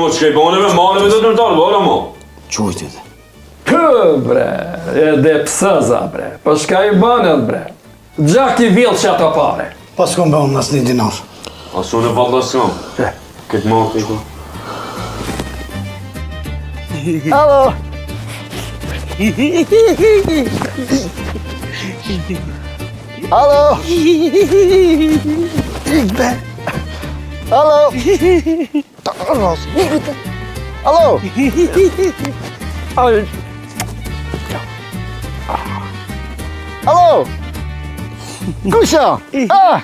mo çka i bone me malë me të ndërtar, bora mo. Qujtë edhe. Bre, edhe pësëza, bre. Po shka i banët, bre. Gjak i vilë që ato pare. Pas kom be unë nas një dinar. Asu në valla s'kam. Këtë ma të i ku. Alo. Alo. İkbe. Alo. Alo. Alo. Alo. Kusha. Ah.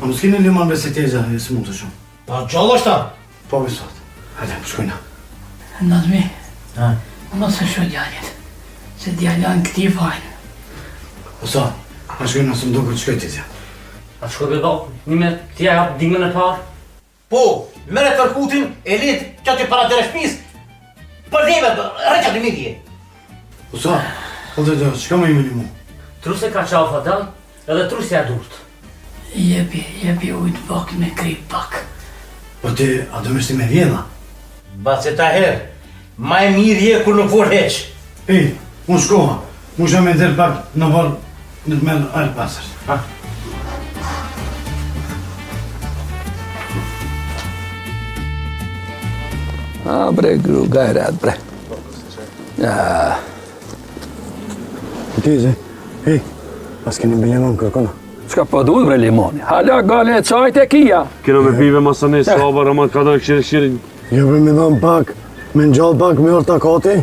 A më s'kini liman beseteza, e së mund të shumë. Pa gjallë është ta? Po besot. Hajde, më shkojna. Nazmi, mos e shoh djalit, se djalan këti fajnë. O sa, a shkojna së më do këtë shkoj të tja. A shkoj bedo, një me t'ja japë dimën e parë? Po, mere tërkutin e litë që t'ju para të reshpis, për dhime, rëqa të midje. O sa, o dhe dhe, shka me ime një mu? Truse ka qafa dal, edhe trusja durt. Jepi ujtë bak me krip bak. Po ti, a do mështi me vjena? Ba se ta herë, ma e mirë je kur nuk vor heq. Ej, unë shkoha, mu shë me ndërë pak në varë në të merë alë pasër. Bre, gru, gajrat, bre. Tizi, ej, pas keni me limon kërkona. Shka po duhet, bre, limoni. Hala gale e qajt e kia. Kena me pive masane, saba, ramat, kada këshirin. Jo be me dhamë pak, me në gjallë pak me orë takati.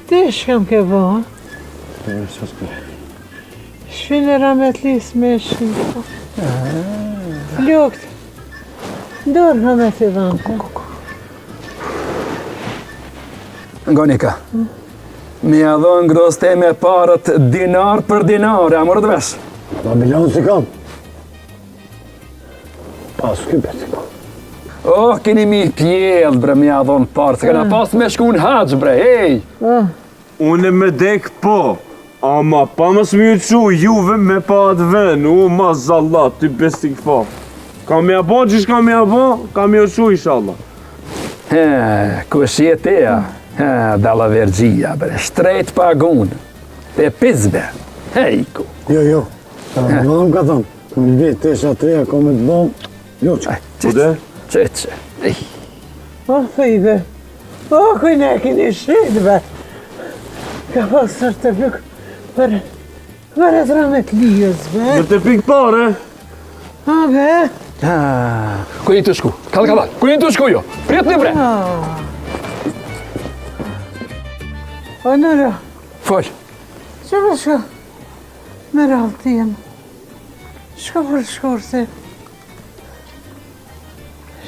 Ti shkam ke bo, ha? Shfin e rametlis me shkim. Lukt, dorë ramet i dhamë. Ngonika, mi a dhonë gros te me parët dinar për dinar, a mërë të vesh? Ma milion si kam. Pas kypet si kam. Oh, keni mi pjellë, bre, mi a dhonë parë, se kena pas me shku në haqë, bre, hej! Unë me dek po, ama pa më smi qu, juve me pa atë ven, ma zallat, ty bestik fa. Ka me abo, qish ka me abo, ka me o qu, inshallah. Kush jetea? Dalla vergjia, bre, shtrejt pagun, te pizbe, hejku. Jo, më dhëm ka thonë, më në vitë tesha treja, ka me të bëmë, jo që. Kude? Qeqe, O, thujve, o, kujne e kini shritve. Ka pasër të pik për e të ramet lijës, be. Për të pik pare? A, be. Ku një të shku? Kallë, ku një të shku jo? Priet një, bre. O, nëra, Fol. që për shko me rallë t'jem? Shko për shkur se...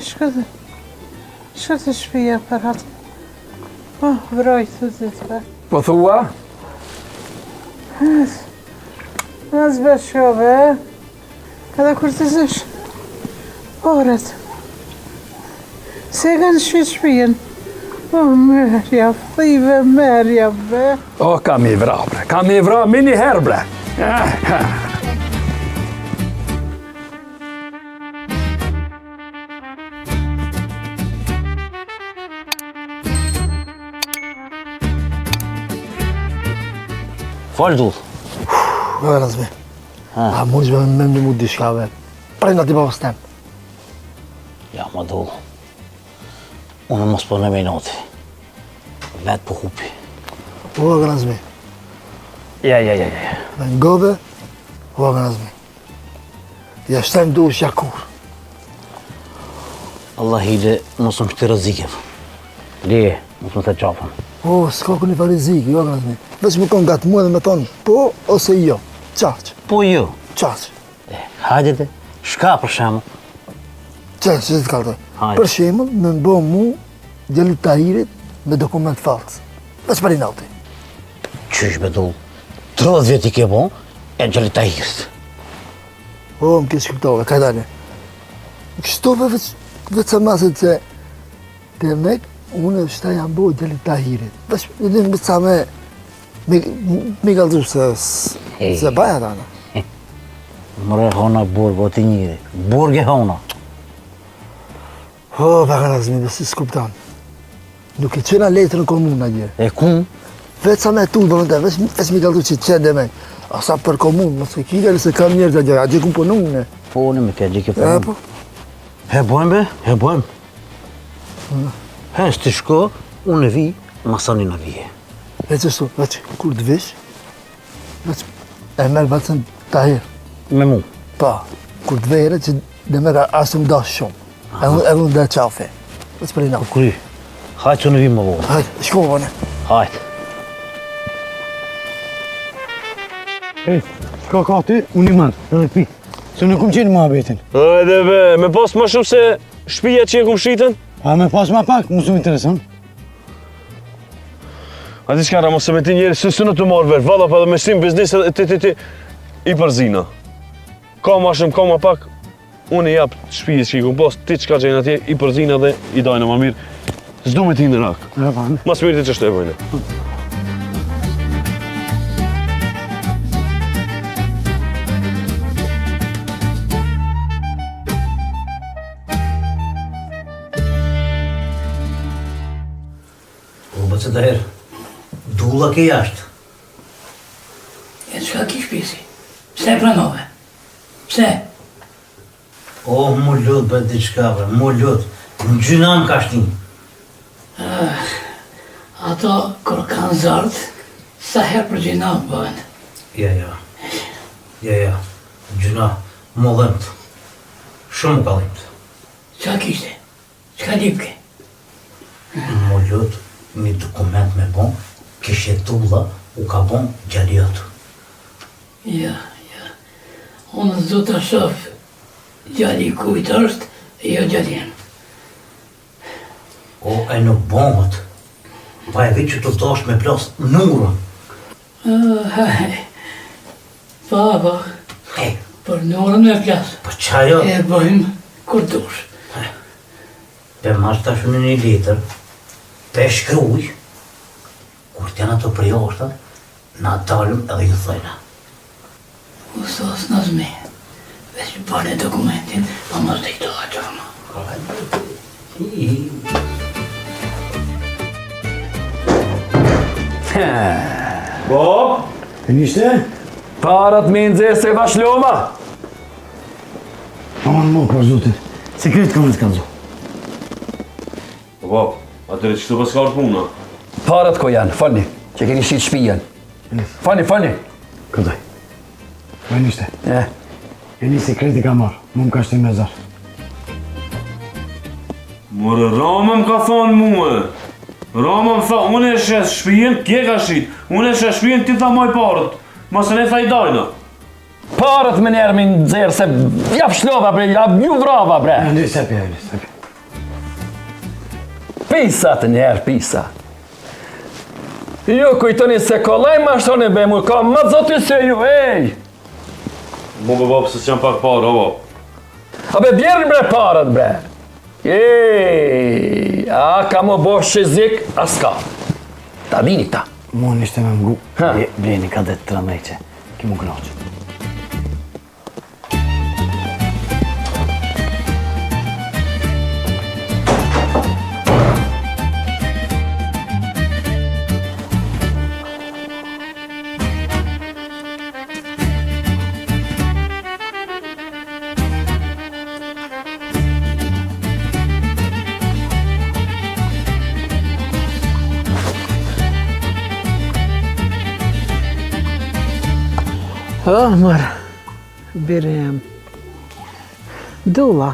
Shko të shpija për atë. O, vroj të zitë, be. Po thua? Nësë be shko, be. Edhe kur të zësh oret. Se e kanë shpijen. O, merja, thive, merja, be. O, kam i vra, bre. Kam i vra mini her, bre. Falë dull. Ove, Nazmi. A mund që me më di shkave. Prejnë ati babës tem. Ja, ma dull. Unë mos po në minoti. Vetë po hupi. Ove, Nazmi. Ja. Me ngove, ove, Nazmi. Ja shtem du shakur. Allah hile, mos më këtë rëzike. Lije, mos më të qafën. O, s'ka ku një fariziki, ove, Nazmi. Veç më konë gatë mua dhe me tonë po ose jo. Qaqë, Po jo. qaqë. Hajde dhe, shka për shemë. Qaqë, që të kaltoj. Hajde. Për shemull, me më bo mu djelit Tahirit me dokument falsë. Veç për i nauti. Qysh be dull. 30 vjet i ke bo, e gjellit Tahirit. O, më kështë shkuptove, kaj dalje. Kështove veç e masit se te mek, Unë shta jam boj djelit Tahirit. Veç me ca me galdu se baja tana. Mre hona burg, o ti njëri. Burg e hona. O, baka Nazmi, dhe si s'kuptan. Nuk I qena letër në komunë në gjë. E kun? Veç sa me tu, bëllën të, veç me galdu që qenë dhe me. Asa për komunë, më të kikari se kam njerë të gjë, a gjë ku punu në. Po, në me ke gjë ke E, përnë. po. He bojmë be, he bojmë. He, s'ti shko, unë e vi, masani në vije. Veç ashtu, veç, kur të vish, veç, e merë bacën Tahir. Me mu. Pa, kur të vejre që dhe merë asë më dashë shumë. Edhe unë dhe qafe. Veç për I na. Kry, hajtë që në vi më vojë. Hajde, shko vone. Hajtë. Shka ka ty, unë I marë, edhe pi. Se nuk kum qenë ma betin. Hajde be, me pas ma shumë se shpija që e kum shitën? A me pas ma pak, mu shumë interesant. A ti shkara, mos se me ti njeri, së në të marrë verë, valla pa dhe me shtim biznis ti I përzina. Ka ma shumë, ka ma pak, unë I japë shpijës që I kum pas, ti qka gjenë atje, I përzina dhe I dajnë ma mirë. Zdo me ti në rak. E panë. Mas mirë ti që shte bojnë. O, bëtë të herë, dulla ke jashtë. E çka ki shpisi? Pse e pranove? Pse? O, mu lutë për diçka, bre, mu lutë. Në gjynan ka shtin. Ato kur kanë zartë, sa herë për gjina bëhen. Ja. Gjyna, mu dhëmët. Shumë ka dhëmët. Qa kishte? Qka lipke? Mu lutë, mi dokument me bon, kishe dulla, u ka bon gjaliot. Ja. Unë zdo të shof gjali kujt është, jo gjalien. O, e në bomët, pa e vi që të dosh me plas nurën. Pa, Hey, për nërën me plasë. po qajo, E bëjmë kur dush. pe marrë tash në një letër, pe shkruj, kur t'janë ato për joshtat, na dalëm edhe ju thojna. Ustos Nazmi, veç bane dokumentin, pa mos të I to atërma. Bob? E nishte? Parat me nxerë se vashloma. Aman mo, për zotit. Sekret ka me të kalzo. Bob, atëre që të paskar puna? Parat ko janë, falni, që keni shqit shpijen. Falni. Këtaj. E nishte. E, një sekreti ka marrë, mu më ka shtin me zarë. Mërë, Rama më ka thonë muë. Rama më tha, unë e shes shpijen, kje ka shqit. Unë e shes shpijen, ti tha moj parët. Masë ne tha I dajna. parat me njerë me nxerë se jap shlova bre, jap ju vrava bre. Ndi, sepi. Pisa të njerë, pisa. Ju kujtoni se kolaj ma shtoni be mu, ka më zoti se ju, ej! Mu be Bob, se s'jam pak parë, o Bob. A be bjerën bre parat bre. Ej, a ka më bo shizik, as ka. Ta dini këta. Mu nishte me mgu. Ha. Bleni ka dhe të tramejqe. Ki mu knoqë. Mërë, birem. Dula.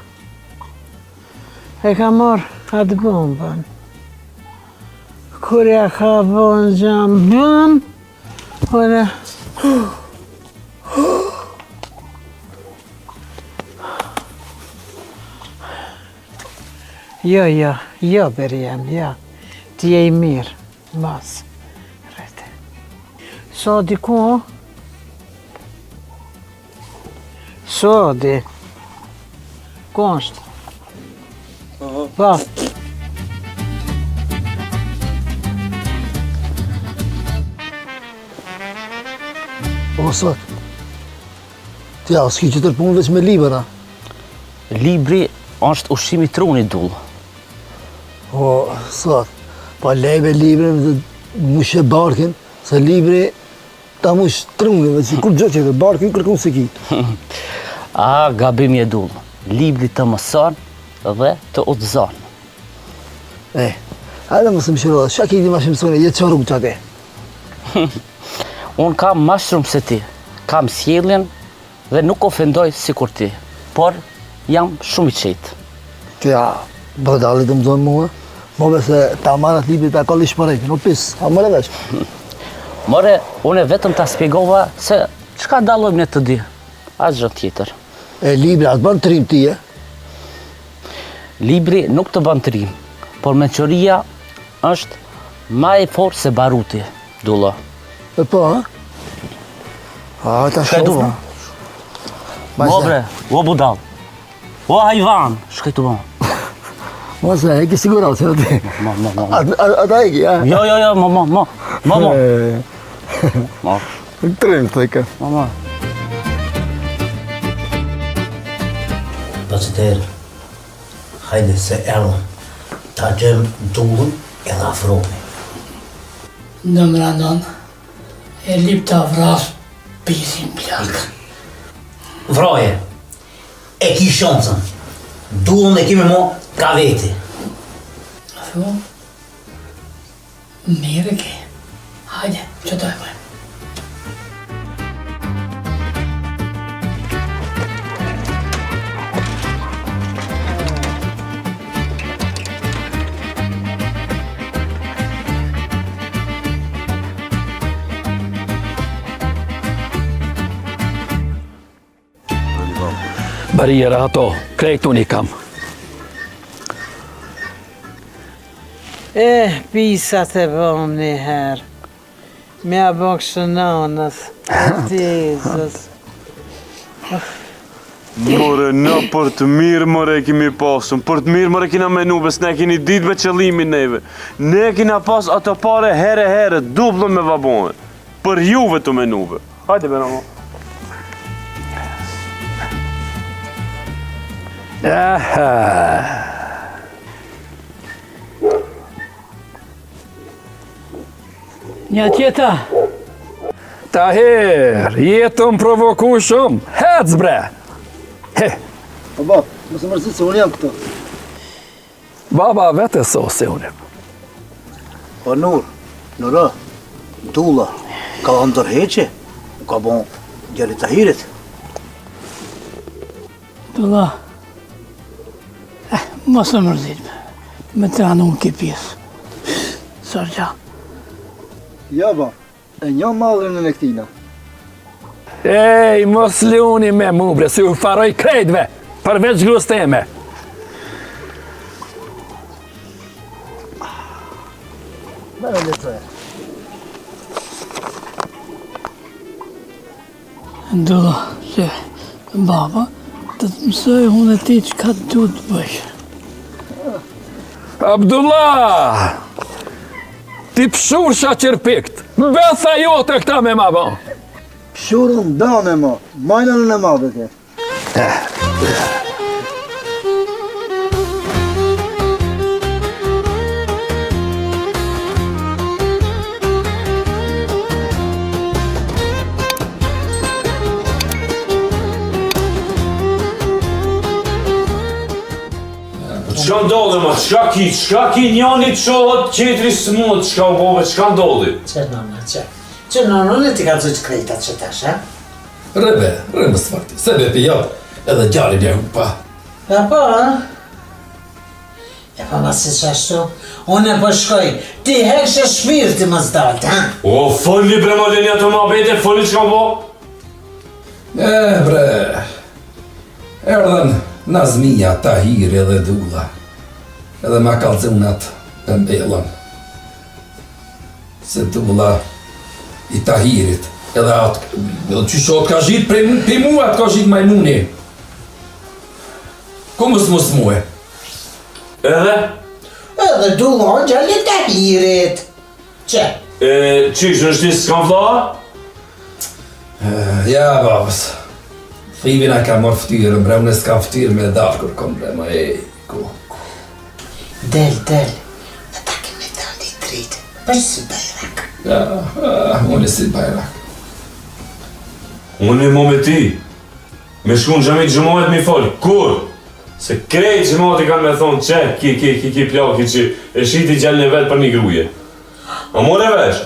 E ka marrë atë bombën. Kur ja ka vonë gjambën, ore... Jo, birem, ja. Ti je I mirë, mas. Rete. So diku, Sodi. Ku është? Pa. O, sot. Tja, s'ki që tërpunë veç me libra. Libri është ushqimi i trunit, dull. O, sot. Pa lejbe librin dhe mushe barkin, se libri ta mush trunin dhe si kur gjë që dhe barkin kërkun se ki. A, gabim je dull. Libri të mëson dhe të udhëzon. Hajde më së më shiro, shak i di ma shimësone, jetë që rrugë që ati. Unë kam ma shumë se ti. Kam sjelljen dhe nuk ofendoj si kur ti. Por jam shumë i qetë. Tja, bërdalit të më zonë mua, më se ta marat libri ta kolli shpërejtë, nuk pis, a mëre veç. More, unë vetëm ta spjegova se çka dallojmë ne të dy. Asgjë tjetër. E libri atë bën trim ti, e? Libri nuk të bën trim, por mençoria është ma e fortë se baruti, dullo. E po, ha? A, ta Shkajtu shofa. Mo bre, o budal. O hajvan, shkajtu mo. Mos e ki sigurat se ti. Mo. Ata e ki, ha? Jo, mo. Mo. Trim të ka. Mo. Pasiter, hajde se erën, ta gjem dullën edhe afromi. Në më randon, e lip të avras pisin plak. Vroje, e ki shonësën, dullën e kime mo ka veti. Afro, mire ke. Hajde, që të e bëjmë. Barriera ato, krejt unë i kam. Pisat e bëm një herë. Me a bën kështë nanës, e tezës. More, në për të mirë, more, e kemi pasën. Për të mirë, more, kina menu, bes ne keni ditë me qëllimin neve. Ne kina pas ato pare here, dublo me vabone. Për juve të menuve. Hajde, bena mo. Një tjeta, Tahir, jetëm provoku shumë, hec bre! He, Po bab, mësë mërësit se unë jam këto. baba vete so se unë. Po Nur, Nura, dulla, ka ndërheqe, ka bon djali Tahirit. dulla, mos e mërzit me të anë unë ki pjesë. Sërgja, Ja, ba, e një mallin e këtina. Ej, mos luni me mu bre, si u faroj krejtve, përveç grus teme. Bërë e letëre. dulla, se baba, të të mësoj unë e ti që ka du të bësh. Abdullah! Ti pshur qa qërpikt, betha jote këta me ma bon. Shurën dane ma, majnën e madhe ke. Qka ndodhe, ma? Qka ki njani qohët, qetri smut, qka u bove, qka ndodhi? Që nëna, që nëna, në ti ka zëqë krejtat që tash, ha? Rëbe, rëmës fakti, se be pijat edhe gjarin e humpa. Ja po, ha? Ja pa ma si qashtu, unë e po shkoj, ti hekshe shpirti më zdalt, ha? O, folli bre ma lenja të ma bete, folli qka bo? Bre, erdhen Nazmija, Tahiri edhe Dulla, edhe ma kalzunat pembelën. Se Dulla i Tahirit, edhe atë, qëshot ka zhit për mua, atë ka zhit majmuni. Ku mos muhe? Edhe? Edhe Dulla, gjalli Tahirit. Që? Qish, është ti s'kan vla? Ja, babës. Thivin a ka marrë ftyrën, bre, unë s'kam ftyrë me dalë kur kom, bre, ma ku. Del. Në ta kemi dalë i dritë. Për si bajrak. Ja, unë si bajrak. Unë mo me ti. Me shku në gjami gjëmohet mi folë. Kur? Se krejt gjëmohet i kanë me thonë që ki plaki që e shiti gjallën e vetë për një gruje. A more vesh?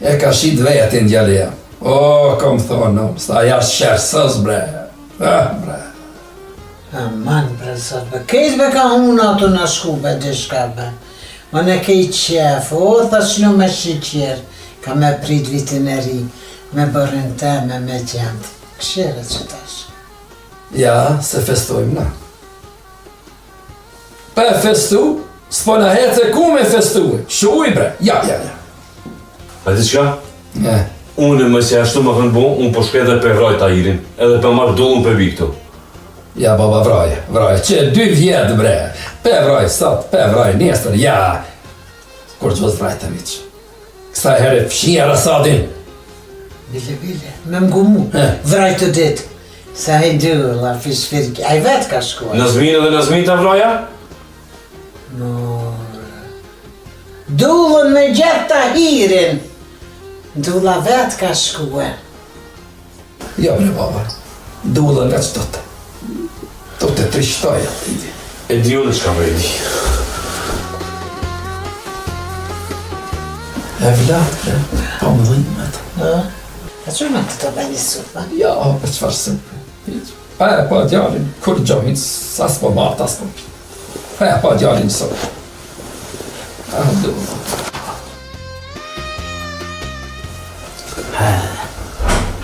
E ka shit vetin gjallia. O, kom thonë, no, sta jash shërësës, bre. Bre. Aman, bre, sot, be, kejt be ka unë ato në shku, be, dishka, be. Ma ne kej qef, o, thash në me shqyqer, ka me prit vitin e ri, me bërën teme, me gjendë. Këshire që tash. Ja, se festojmë na. Pa festu, s'po na hece ku me festu. Shuj, bre, ja. A di qka? Unë më se ashtu më kënë bo, unë po shkej dhe për vraj Tahirin, edhe për marrë dullën për vikto. Ja, baba, vraj, që 2 vjetë, bre. Pe vraj sot, pe vraj nesër, ja. Kur që vëzë vraj të miqë. Kësa herë fshia rasadin. Bile, me mgumu, vraj të ditë. Sa i dulla, fish firki, a i vetë ka shkuar. Nazmin edhe Nazmin të vraja? Dullën me gjatë Tahirin. Dulla vetë ka shkuar. Ja, bre, baba, dullën nga që të të të trishtoja. E di unë qka me di. E vlatë, bre, pa më dhimet. A që me të bëni supa? Ja, për qëfar supa. Pa djallin, kur gjojnë, as po matë, as po. Pa djallin sot.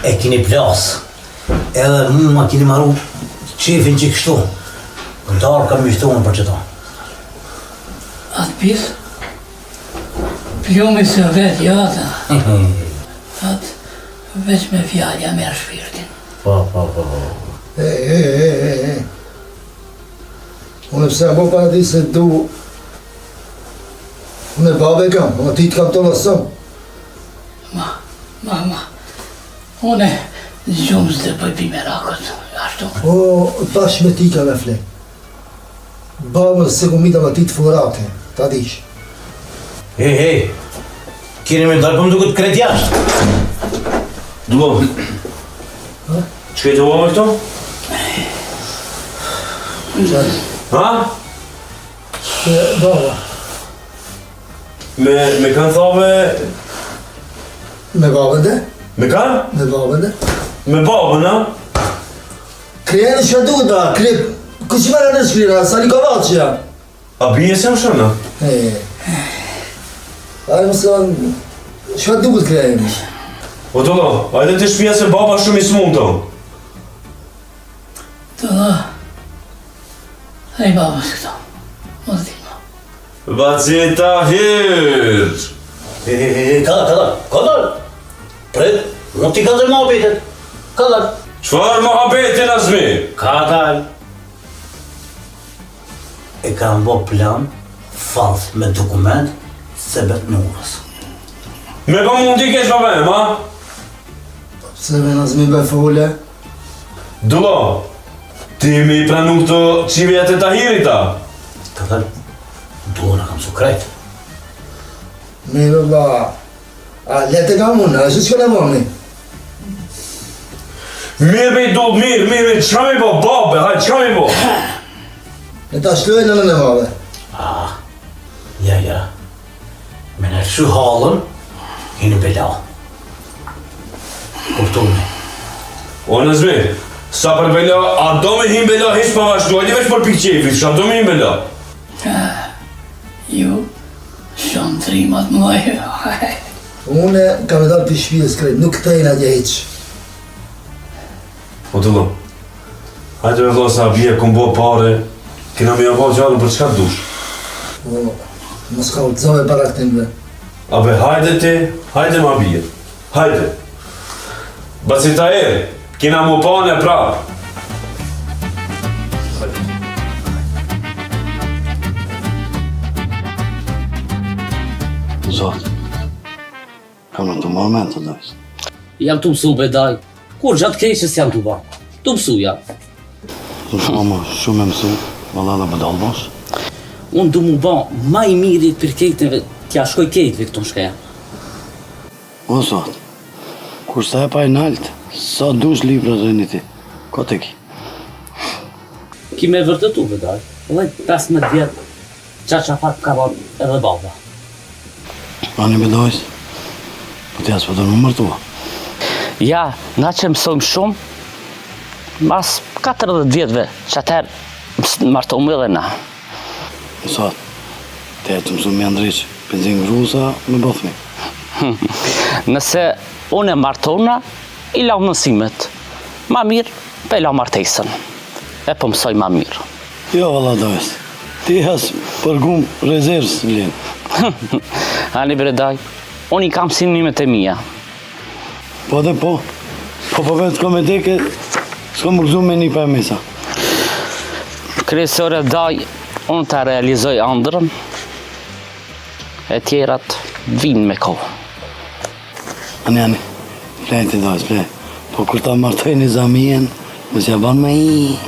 E kini plasë, edhe mu ma kini maru qefin që kështu. Këtarë kam mishtonë për qëta. Atë pisë, plumi se vetë jata. Atë veç me fjallja merë shpirtin. Po. Unë pëse mo pa di se du... Unë e babe kam, unë ti të kam të lësëm. Ma, unë gjumës dhe pëjpi me rakët, ashtu. O, tash me ti ka me fle. Babën se ku mita me ti të furate, ta dish. Hej, kini me dalë për më duke të kret jashtë. Dulo, që i të ua me këto? Ha? Baba. Me kanë thave... Me babën dhe? Me kanë? Me babën dhe? Me babën, ha? Krejeni që duhet da, kësi mërë në shkrina, sa një kavat që janë. A bije se më shënë? Ajë më sënë, që duhet krejeni? O Dulo, ajde të shpia se baba shumë i smunë të. Dulo, hej babës këto, mos di ma. Baci Tahir! Kadar! Pret, nuk ti ka dhe muhabetet. Kadar! Qfar muhabetin Nazmi? Kadar! E kam bo plan, fals me dokument, se bet nurës. Me pa mundi kesh pa vem, ha? Se me Nazmi be fole. Dulo, ti mi pranu këto qivjet e Tahirit, ta? Kadar, duo në kam su krejt. Mirë ba, a lete kam unë, a që në vëmni? Mirë me i do, mirë, qka mi bo, babe, hajt, qka mi bo? Në ta shlojnë në mave. Ja. Me në shu halën, kini bela. Kuptoni. O Nazmi, sa për bela, a do me him bela, hiç pa vazhdu, a di veç për pikqefit, qa do me him bela? Ju, shumë trimat mëj. Unë kam e dalë për shpijës krejt, nuk të e në dje heq. O Dulo, hajde me vlo sa bje, kom bo pare, kina me javo gjallën për qka të dush. O, mos ka u të zove para këtimve. Abe, hajde ti, hajde ma bje, hajde. Baci Tahir, kina mu pane prapë. Zot, kam në të moment të dojës. Jam të mësu bedaj. Kur gjatë keqës jam të ba. Të mësu jam. Mama, shumë e mësu, valla dhe bëdall bosh. Unë du mu ba ma i mirit për kejtëve, t'ja shkoj kejtëve këtu në shkeja. O, sot, kur sa e pa e nalt, sa dush libra rëni ti, ko të ki? Ki me vërtetu bedaj. Dhe 15 vjetë, qa fat ka ba edhe baba. Ani bedojës, po t'ja s'po të në mërtua. Ja, na që mësojmë shumë, mas 40 vjetëve, që atëherë martohëm edhe na. Sot, te e të mësu me Andriq, benzin grusa me bëthmi. Nëse unë e martona, i lau mësimet. Ma mirë, pe lau martesën. E po mësoj ma mirë. Jo, valla dojës, ti has përgum rezervës, Vlen. Ani Bredaj, unë i kam sinimet e mija. Po dhe po vetë s'ko me deke, s'ko më gëzu me një pa e mesa. Kresore Daj, unë të realizoj andrën, e tjerat vinë me kohë. Ani, plej ti dojës, plej. Po kur ta martoj një zamien, më s'ja ban me i.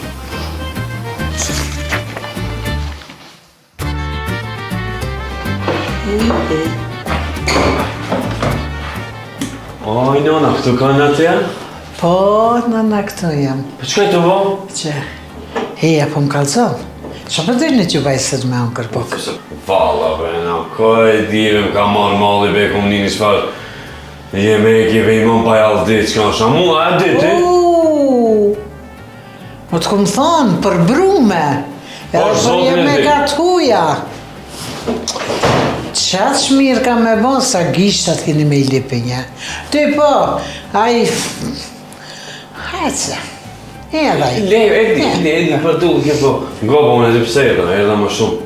Oj, nona, këtu kanë atë janë? Po, nëna këtu jam. Po qëka të vo? Që, heja po më kalzon. Qa për dyrë në që bajsër me unë kërpok? Valla, brena, ko e divim ka marrë malli be kom një shfarë jemekjeve i mon pa jallë ditë, që ka në shamu, a e ditë? Më të këmë thonë, për brume. Edhe për jemeka të huja. Qatë shmirë ka me bon, sa gishtat keni me i lipin, ja. Ty po, aj... Hajtë, edhe aj. Edi, për tu, ke po. Goba unë e di pse edhe më shumë.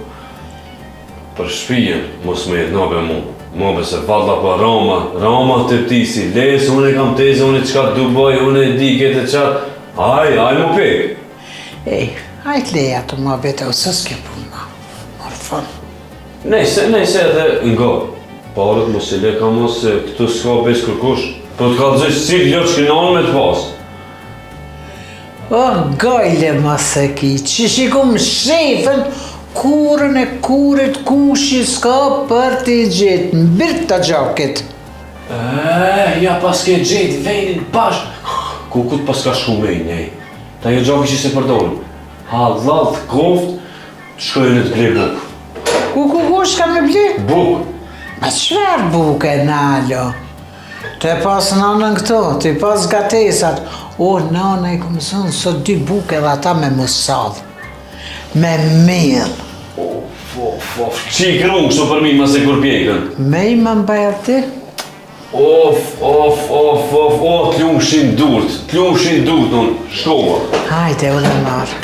Për shpijen, mos me jetë nabe mu. Mobe se valla po Roma të ptisi. Les, unë e kam teze, unë e qka të dubaj, unë e di këtë qatë. Aj mu pek. Ej, ajt leja të ma bete, o së s'ke punë ma. Morë thonë. Nejse edhe nga. Parët mos e le ka mos se këtu s'ka bes kërkush. Po të kalëzoj cilë jo që kënanë me të pasë. O, gajle mas e ki, që shikum shefën, kurën e kurit kushi s'ka për t'i gjetë, mbirë të gjakit. Ja pas ke gjetë venin bashkë. Kukut pas ka shkumejnë, ej. Ta jo gjaki që se përdojnë. Hallat, koft, shkojnë të ble bukë. Ku shka me ble? Bukë. Ma qëver buke, Nalo? Të e pas nanën këto, të e pas gatesat. O, nana i këmësën, sot 2 buke dhe ata me musallë. Me mirë. Qi krungë së për mi më se kur pjekën. Me i më mbajë ti? T'lushin durt unë, shkova. Hajde, u dhe marë.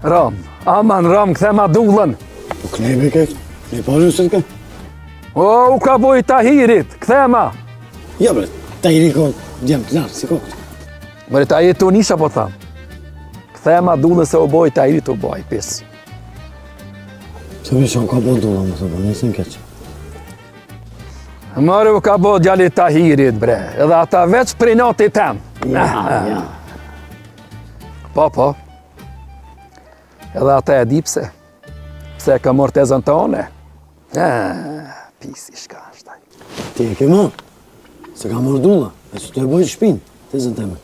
Ram, aman Ram, këthe ma dullën. Po knebi kek, ne parën së të ke? O, u ka boj Tahirit, këthe ma. Ja bre, Tahiri ko djemë të lartë, si ko këtë. Bre, Tahiri të nisha po thamë. Këthe ma dullën se u boj Tahirit u boj, pisë. Se me shumë ka bo dullën, më të bo, nisën keqë. Mërë u ka bo djallit Tahirit, bre, edhe ata veç prej nati tem. Ja. Po. Edhe ata e di pse e ka mërë tezën të one. Pisi shka shtaj. Ti e ke ma, se ka mërë dulla, e që të e bojë shpinë, tezën teme.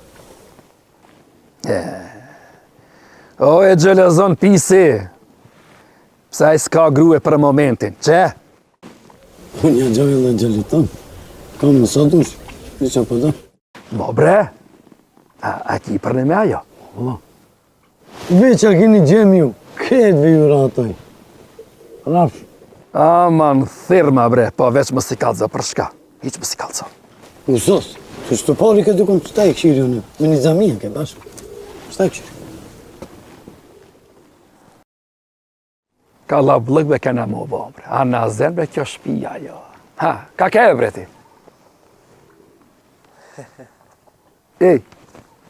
O, e gjelezon pisi, pse a i s'ka grue për momentin, që? Unë ja gjojë dhe gjellit tonë, kam në sot dush, një që po da. Bo bre, a ki për në me ajo? Ola. Veç a kini gjemi ju, këtë vi ju ratoj. Rafsh. Aman, thirma bre, po veç më si kalza për shka, hiq më si kalza. Usos, që që të pari këtë dukom të taj këshiri unë, me një zamien ke bashkë. Shtaj këshiri. Ka lavlëkve kena më bo, bre, a në zenbe kjo shpia jo. Ha, ka ke bre ti? Ej,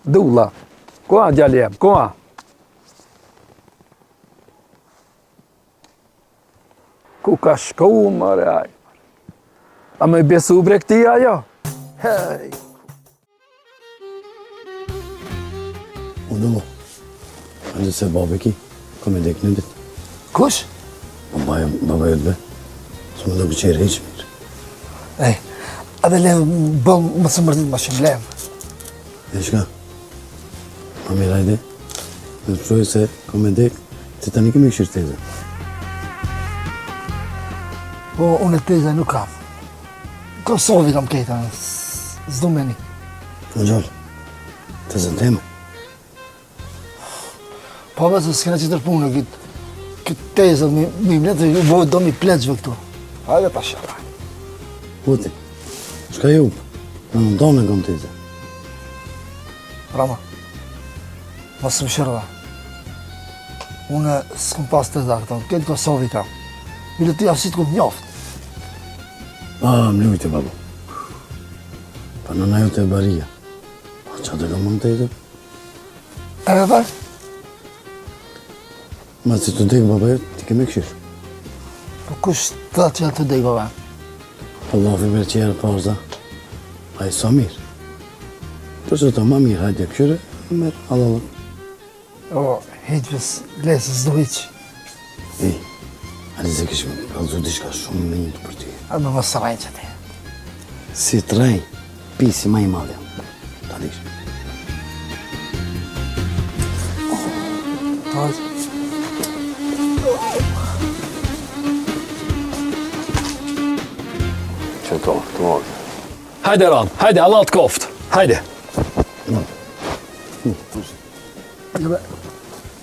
dulla, Koa djali jem, koa. Ku ka shku, mëre aj. A me besu bre këti ajo? Hej. Unë Hajde se babe ki, kom e dek në dit. Kush? Baba jo të be. Së më do këqerë heq mirë. Ej, edhe lem, bëm më së mërdit më shumë, lem. E shka? Ma mirë hajde. Në të pëshoj se kom e dek, se tani kemi këshirë teze. Po, unë e teze nuk kam. Kosovi kam kejta, s'du meni. Në gjallë, tezën teme. Po, me se s'kena qëtër punë, këtë tezët, mi mletë, ju vojtë do mi pleqve këtu. Hajde ta shara. Puti, shka ju, në ndonë e kam teze. Rama, mos më shërëva. Unë s'kom pas teza këto, këtë Kosovi kam. Bile ti asit këtë njoftë. Më lujte, babo. Pa nëna ju të e baria. Pa qa të kam më teze? E dhe? Ma si të dek, baba jo, ti keme këshirë. Po kush të që të dek, baba? Allah fi mërë qërë parza. A i sa mirë. Për që të ma mirë, hajde këshire, mërë, Allah. O, heqës, lesë, s'do hiqë. Ej, ali se kishme kalzu diçka shumë me njëtë për ty. A me mos rajnë që ti. Si të rej, pisi ma i madhe. Ta dish. Hajde. Që to, të morë. Hajde Ran, hajde, Allah të koftë. Hajde.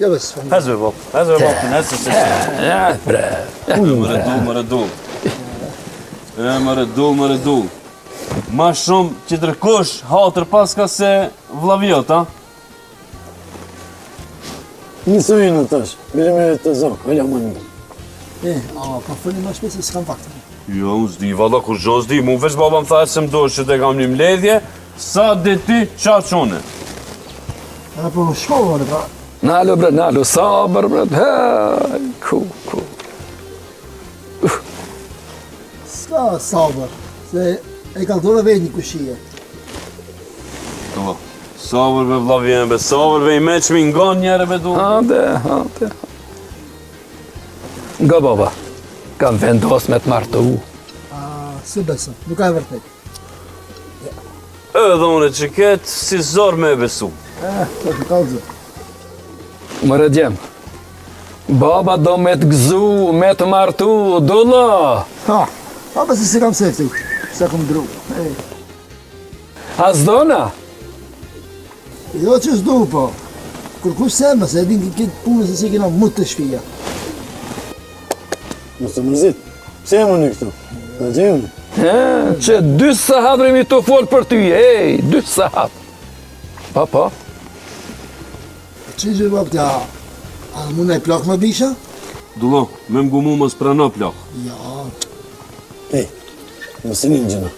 Ja bes, fëmë. Hezve, bop. Hezve, bop. Nësë se se. Ja, bre. Më rëdull. Ma shumë që të rëkosh hatër paska se vlavjot, ha? Nisë vinë në tash, bile me të zokë, velja më një. Pa fëllim ma shpesë, s'kam faktë. Jo, unë s'di, valla kur gjo s'di, mu veç baba më thajë se më dojë që të kam një mledhje, sa dhe ti qa qone. Po shkollë, pra. Nalo, bre, nalo, sabër, bre. Hej, ku. S'ka sabër, se e ka dhore vetë një kushije. Do, sabër be vlavjen, be sabër be i me që mi nga njere be du. Hajde. Nga baba, kam vendos me të martu. Së besëm, nuk ka e vërtet. Edhe unë që ketë si zorë me besu. Të të kalëzë. Më rëdjem, baba do me të gëzu, me të martu, dulla. Besi si kam sefti, se kom dru. A zdona? Jo që s'du, po. Kur kush sema, se edhin këtë punës se si kena më të shpija. Mos të mërzit, pse e më në këtu? Në gjemë? Që 2 sahat remi të folë për ty, 2 sahat. Pa. Që gjë bab tja, a mund e plak më bisha? Dullo, me më gumu më s'prano plak. Ja. Ej, mësë një gjëna.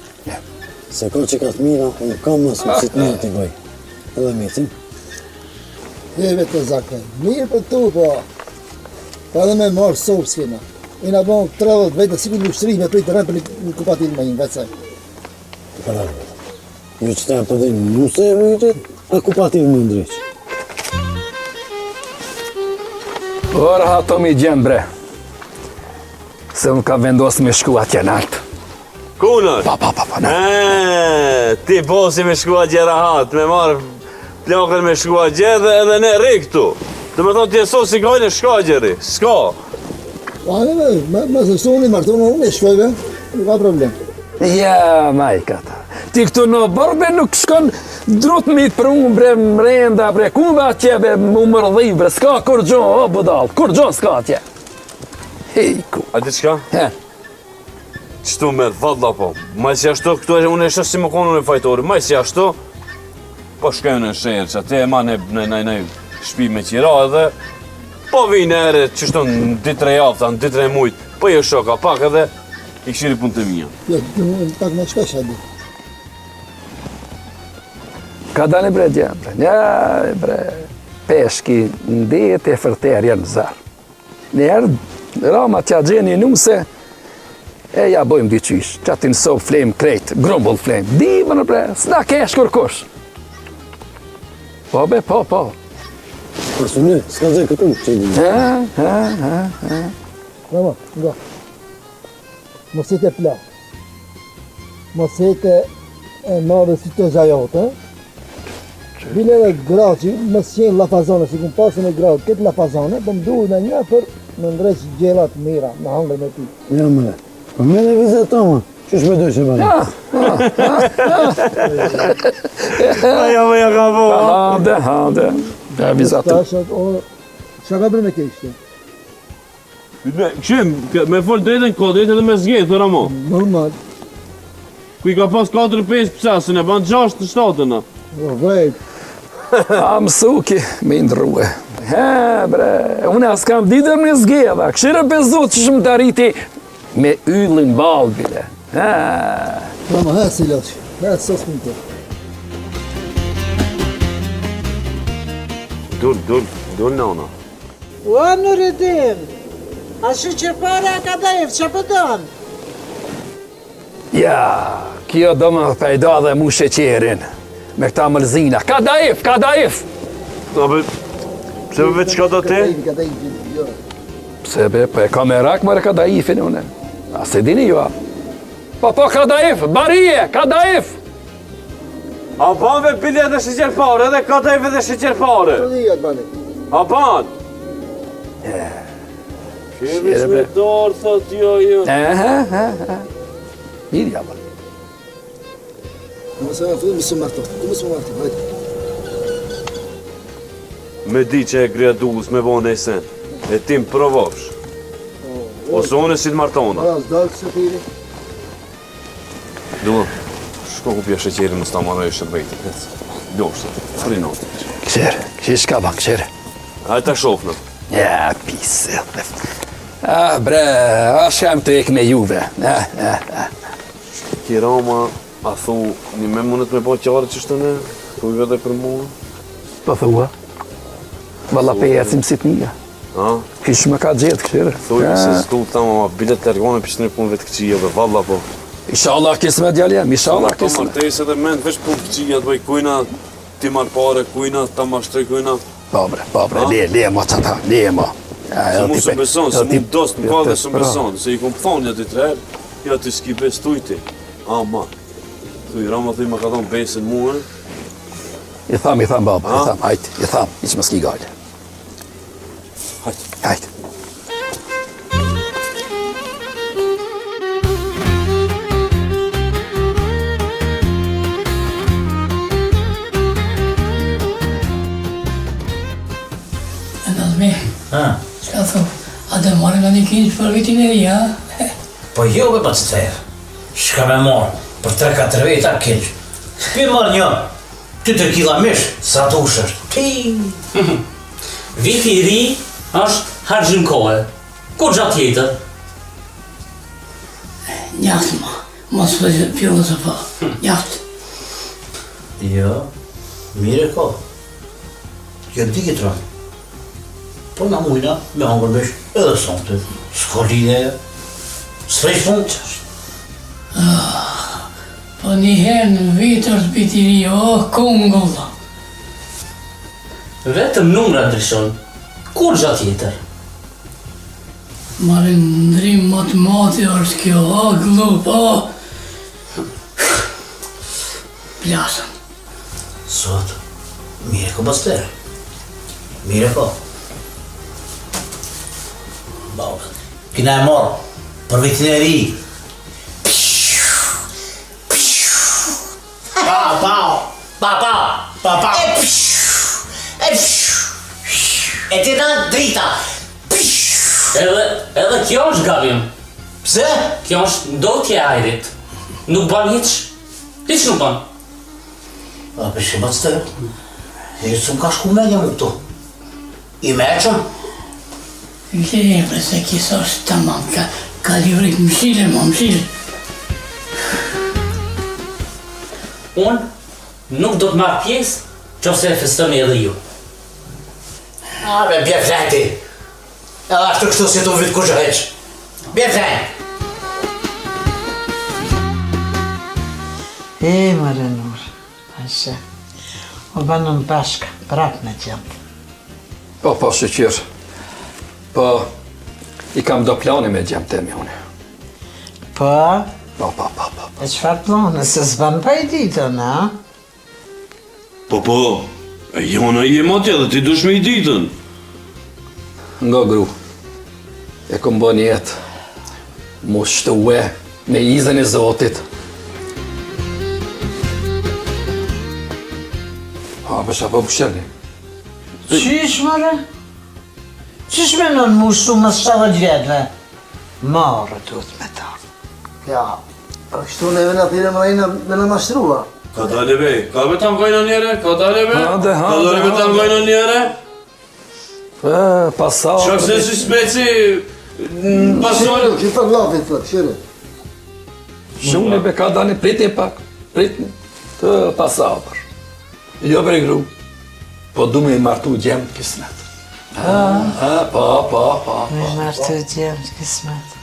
Se ka që ka të mira, unë kam mësë më si të mirë t'i bëj. Edhe mitin. Vetë të zakë, mirë për tu, po. Pa edhe me marë sopë s'kena. I nga bon 30 vetë, si ku lushtri me prit të rem për një kupatil me një, vetë se. Të pararë. Ju që ta për dhe një se e vëjtët, a kupatil më ndryqë. Ora hato mi gjem, bre. Se unë ka vendos me shku atje naltë. Kunër? Pa, na. Ti posi me shku atje rahat, me marë plakën me shku atje edhe ne ri këtu. Të me thonë ti e so si kajnë shka gjeri, s'ka. Me se suni, martonë, unë e shkojve, nuk ka problem. Ja, majkata. Ti këtu në bërbe nuk shkon drut mit për unë, bre, mrenda, bre, ku me atje, bre, më mërdhiv, bre, s'ka kur gjo, o, budal, kur gjo s'ka atje. Hejku. A ti qka? He. Qëtu me valla po, ma si ashtu, këtu e unë e shë si më konë në fajtori, ma si ashtu, po shkaju në shërë, që ati e ma në shpi me qira edhe, po vijnë ere, qështu në 2-3 javë, në 2-3 mujtë, po jo shoka pak edhe, i këshiri punë të mija. Jo, pak më shpesh, hajde. Ka dani bre djemë, bre. Ja, bre. Peshki në detë e fërterja në zarë. Njerë, rama tja gjeni nuse, e ja bojmë dyqysh, që ati nësob flem krejt, grumbull flem. Dimë në bre, s'na kesh kërkush. Po be, po. Përsu në, s'ka zë këtu që i Ha. Rama, nga. Mos jetë e pla. Mos jetë e marrë si të zajotë, bile dhe gratë që mos qenë lafazone, si këmë pasën e gratë këtë lafazone, po më duhet në një për në ndreq gjelat mira, në hangre me ti. Ja, mëre. Po me dhe vizet ta, ma. Qysh me dojë që bërë? Aja ka bo. Hande. Ja, vizatu. Qa ka bërë me keshte? Këshim, me fol drejtën kodrit edhe me zgjetë, të Ramo. Normal. Kuj ka pas 4-5 pësasën, e ban 6-7 në. Vajt. A mësuki me ndruhe. He, bre, unë as kam ditër në zgjeda. Këshire bezot që shumë të arriti me yllin balbile. He. Rama, ha si loqë. Ha sos më të. Dur në ona. Ua në rridim, a shi që para ka dajef, që pëton? Ja, kjo do më pejda dhe mu sheqerin. Me këta mëlzina. Ka daif! Pse be qka do te? Pse be, po e ka me rak mërë ka daifin une. A se dini ju a? Po ka daif, barije, ka daif! A ban ve bilet dhe shqeqerpare, edhe ka daif edhe shqeqerpare. Të dhijat, bani. A ban? Kemi shmetar, thot jo. Mirja, ba. Mësë më marto, hajde. Me di që e gredullës me bo në esen, e tim provosh. Ose one si të martona. Ras, dalë kësë tiri. Dullë, shko ku pja sheqerin më sta marrë e shërbejtë. Doshtë, frinotë. Këshirë, shka ban, këshirë. Hajde ta shofnë. Ja, pisë. Bre, a shkam të ek me juve. Kirama, a thu, një me mundet me bo qarë që shtë ne? Thuj dhe për mua? Po thua. Valla pe ecim si të mija. Kish më ka gjetë këshirë. Thuj, se s'tu tama, bilet të ergone për që në punë vetë këqia dhe valla po. Inshallah kisme djaljem, inshallah Ta kisme. martes edhe mend veç punë këqia të bëj kujna, ti marë pare kujna, ta mashtrej kujna. Po bre, le ma qata, le ma. Se mu së beson, se mu dost në ka dhe së beson, se i kom thonë një ditë herë, ja ti s'ki bes tujti. Ama, thuj, Rama thuj ma ka thonë besën muë, I tham baba, hajt, i që më s'ki gajle. Hajt. E Nazmi, qka thë, a dhe marrë nga një kinç për vitin e ri, ha? Po jo be pa të tërë. Shka me marë, për 3-4 veta kinç. Pi marë një, 2-3 kila mish, sa dush është. Ti. Viti i ri është hargjim kohë. Kur gjatë tjetër? Njaftë ma, mos për pjovë të fa, njaftë. Jo, mire ko. Jo di këtë rënë. Po na mujna me hangër mesh edhe sonte. S'ka lidhe. S'fresh punë që është. Po njëherë në vitër të bitiri, kongulla. Vetëm numra ndryshon. Kur gjatë tjetër? Marrë ndrim matemati është kjo, glup, plasën. Sot, mire ko bastere. Mire ko. Baba, kina e marë, për vitin e ri. Pa. E ti na drita. Edhe kjo është gabim. Pse? Kjo është ndotje e ajrit. Nuk ban hiç. Hiç nuk ban. A për që bastere? E së më ka shku menja më këtu. I meqëm? Lepre se kisa është tamam, ka livrit mshile. Unë nuk do të marrë pjesë, qofse e festoni edhe ju. Be, bje flajti. Edhe ashtu kështu si tu vitë kushë heq. Bje flajti. Mëre Nur, ashe. O banën bashkë, prap me gjendë. Po, shqyr. Po, i kam do plani me gjemë temi une. Po? Po. E qëfar plane, se s'ban pa i ditën, a? Po, e jona i e matja dhe ti dush me i ditën. Nga gru, e kom bën jetë, mu shtuhe me izën e Zotit. Besha po bëshelni. Qysh, mëre? Qysh me nën mu shtu më 70 vjetëve? Marë duhet me ta. Ja, kështu neve në thire mrejna me në mashtrua. Ka dale be, ka be ta mgojna njere? Ka dale be? Hade. Ka dale be ta mgojna njere? Pasar. Qak se si speci... Pasar... Qëta glafit, thot, shire. Shumë be ka dani pritni pak. Pritni. Të pasar. Jo bre gru. Po du me i martu gjemë kismet. Po. Me martu gjemë kismet.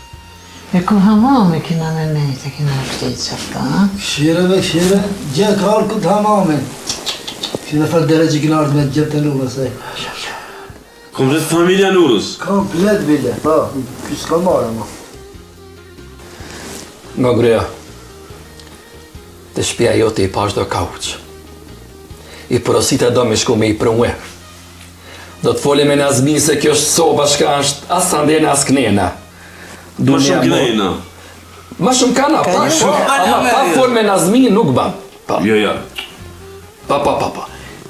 E ku hamame kina me nejtë, kina flitë qëfta, ha? Shire, gjë kërë këtë hamamin. Shire faldere që kina ardhë me gjëtë të nurës, e. Komplet familja Nurës? Komplet bile, po, kësë ka marë, ma. Nga gruja, të shpia jote i pash do kauq. I porosita do me shku me i prungue. Do të foli me Nazmin se kjo është soba shka është as sandena as knena. Ma shumë knena? Ma shumë kana, ama pa fol me Nazmin nuk ban. Jo. Pa.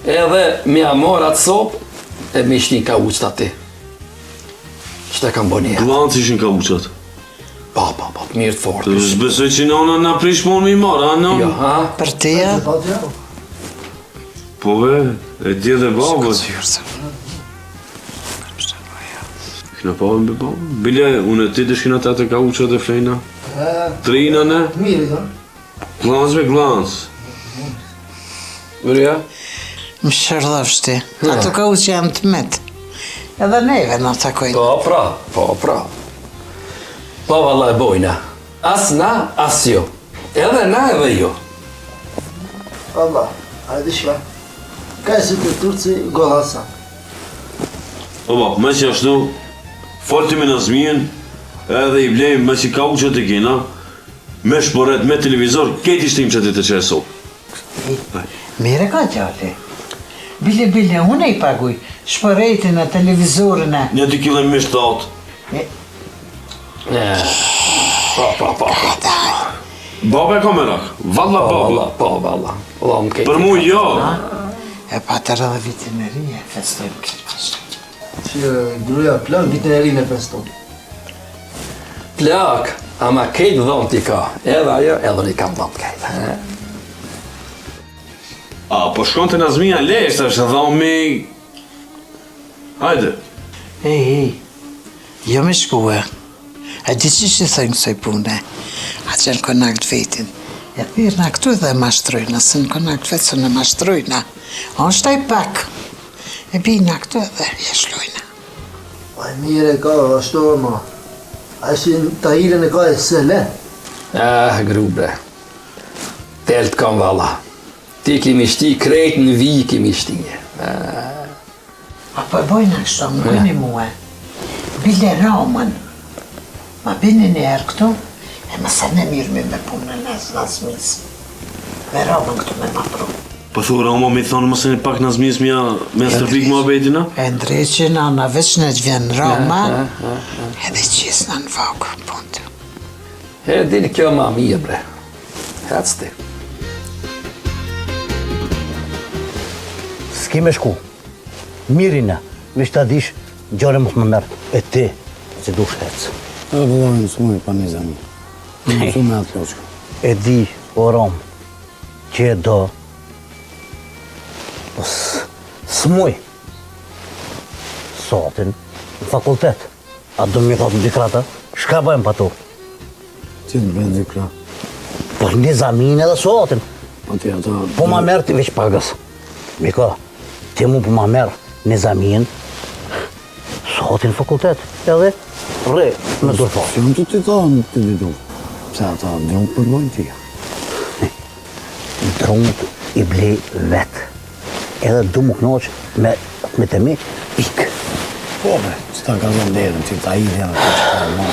Edhe me amor atë sobë, e me ishtin kauqët ati. Qëta kam bo një? Glancë ishin kauqët? Pa, mirë të fortë. Të shbesoj që nona në prish mon mi marë, a nona? Jo, ha? Për tia? Po ve, e tje dhe babës. Kina pa me babë? Bile, unë e ti të shkina të kauqët dhe flejna? Trina, ne? Mirë, da. Glancë me glancë. Mërja? Më shërdhështi. Ato ka u që janë të metë. Edhe neve në takojnë. Po, pra. Po, valla e bojna. As na, as jo. Edhe na edhe jo. Allah, hajde shka. Ka e si të turci gohasa. Oba, me që ashtu, folti me Nazmin, edhe i blejmë me që kauqët e kina, me shporet, me televizor, keti shtim që ti të qeso. Mire ka gjalli. Bile, unë i paguj. Shpërejti në televizorën e. Një 2 kilo me shtatë. Po. Baba e kamerak, valla baba. Po, valla. Për mu jo. E pa të rrëdhe vitin e ri, e festojmë këtë. Që gruja plan vitin e ri me feston. Plak, ama kejtë dhëmë t'i ka. Edhe ajo, edhe një kam dhëmë kejtë. A, po shkon të Nazmina lesht, është dhëmë mi... Hajde. Ej, jo me shkue. A di që që thënë kësoj pune? A që në konakt vetin. E thirë në këtu dhe mashtrujna, se në konakt vetë së në mashtrujna. O është taj pak. E bina këtu dhe jeshlujna. Aj mire ka, ashtu ma. A shi ta hiren e ka e sele. Grubre. Telt kam valla. Ti kimi shti krejt në vi kimi shti. A po e bojna kështu, më bëni muë. Bile Ramën. Ma bini një erë këtu, e më se ne mirëmi me punë në Nazmis. Me Ramën këtu me ma pru. Po thu Rama mi thonë mëse një pak Nazmis me stërpik më abetina? E ndreqin, ana veç në të vjen Rama, edhe qisë në vakë, puntë. E dini kjo ma mirë bre. Hec ti. S'ki me shku. Mirina, vish ta dish, gjore më të më mërë. E ti, që du shhecë. E vëllojnë së mujë pa një zemi. Në su me atë loqë. E di, o Romë, që e do, po së mujë. Sotin, në fakultet. A do më thotë në dikrata, shka bëjmë pa tu? Që të bëjmë dikra? Po një zamin edhe sotin. Po ma merë ti veç pagës. Miko, ti mu po ma merë Nizamien, sotin fakultet, edhe re me dërfa. Si unë të të thonë të ditu, se ata drungë përgojnë tia. Drungë i blej vetë, edhe du mu knoqë me të mi, pikë. Po bre, që ta ka zonë derën, që ta i dhe në të që ka më.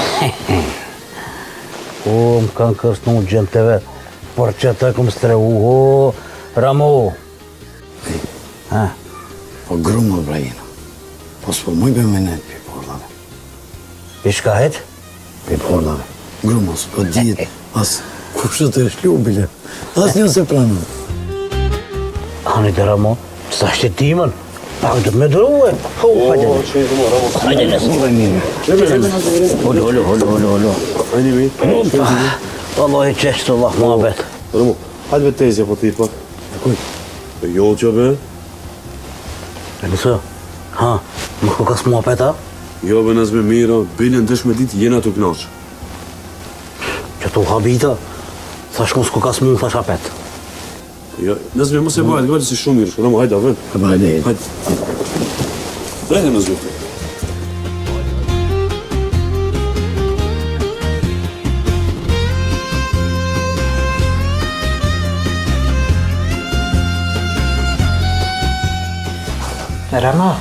O, më kanë kërsnu gjënë të vetë, por që të këmë strehu, o, Ramo. Po grumë bre jena, po s'po muj për menet për pordave. Për shka hetë? Për pordave. Grumë, s'po gjithë, as kushtë të shlu bile, as një se pranë. Hani të Ramo, sa shtetimen, pak të me druhe. Hajde nësë. Holo. Hajde mi. Allah i qeshtë, Allah, muhabet. Ramo, hajde me tezja po ti pak. Kuj? Jo që be? E nësë, më kukas muhabet, ha? Jo be nëzme mira, bile në dëshme ditë jena të knaqë. Që tu habita, thash kënë s'kukas mu, thash apet. Jo, nëzme mos e bajt, gajtë si shumë mirë. Ramo, hajde, avën. Hajde. Drejtë nëzme. Rama,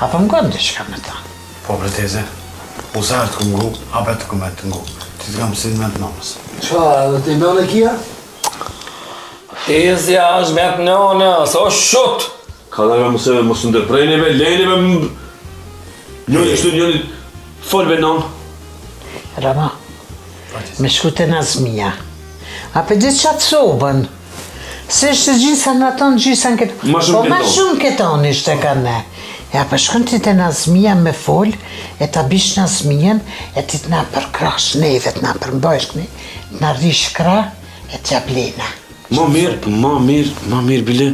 apo më gëndë që me ta? Po bre teze, uzarë të këmë ngu, apet të këmë të ngu. Ti të kam si me të nëmës. Qa, edhe ti me në kia? Tezja është me të nënës, o shut! Ka da me mëse mos ndërprejneve, lejneve njëni kështu njëni folve nënë. Rama, me shku të Nazmia. A për ditë qatë sobën? Se ishte gjisa në tonë, gjisa në këtë... Ma shumë Po ma shumë këton ishte ka ne. Ja, për shkën ti të Nazmia me fol, e ta bish Nazmien, e ti të na përkrash neve, të na përmbojshkni, të na rish kra, e t'ja blena. Ma mirë, bile,